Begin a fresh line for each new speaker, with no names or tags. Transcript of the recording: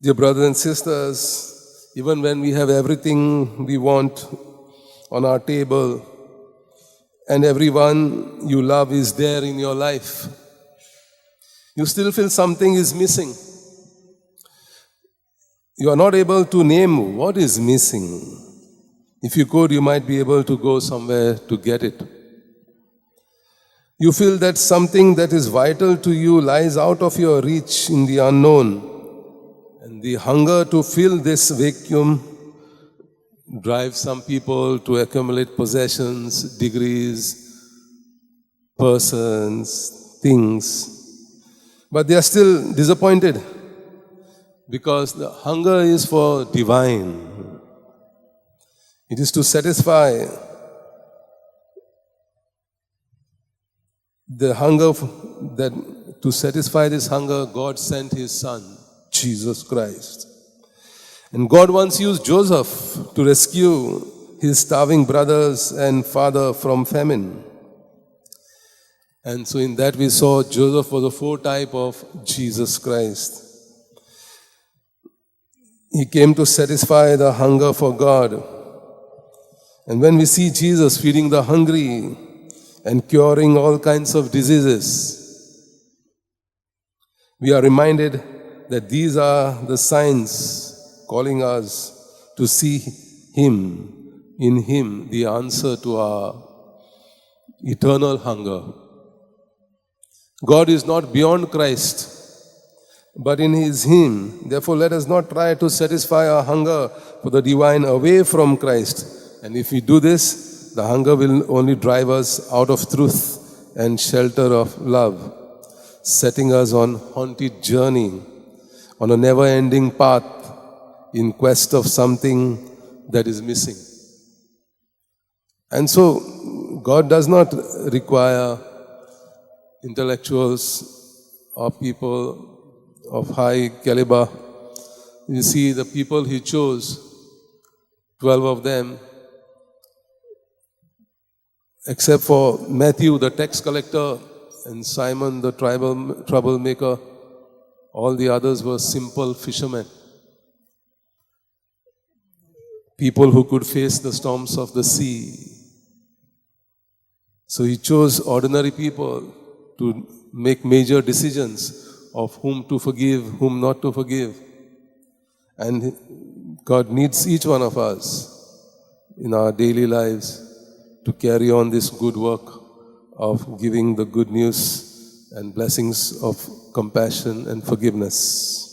Dear brothers and sisters, even when we have everything we want on our table and everyone you love is there in your life, you still feel something is missing. You are not able to name what is missing. If you could, you might be able to go somewhere to get it. You feel that something that is vital to you lies out of your reach in the unknown. And the hunger to fill this vacuum drives some people to accumulate possessions, degrees, persons, things. But they are still disappointed because the hunger is for divine. It is to satisfy the hunger to satisfy this hunger, God sent His Son, Jesus Christ. And God once used Joseph to rescue his starving brothers and father from famine. And so in that we saw Joseph was a foretype of Jesus Christ. He came to satisfy the hunger for God. And when we see Jesus feeding the hungry and curing all kinds of diseases, we are reminded that these are the signs calling us to see Him, in Him, the answer to our eternal hunger. God is not beyond Christ, but in Him. Therefore, let us not try to satisfy our hunger for the divine away from Christ. And if we do this, the hunger will only drive us out of truth and shelter of love, setting us on haunted journey, on a never-ending path in quest of something that is missing. And so, God does not require intellectuals or people of high caliber. You see, the people He chose, 12 of them, except for Matthew, the tax collector, and Simon, the troublemaker, all the others were simple fishermen. People who could face the storms of the sea. So He chose ordinary people to make major decisions of whom to forgive, whom not to forgive. And God needs each one of us in our daily lives to carry on this good work of giving the good news and blessings of compassion and forgiveness.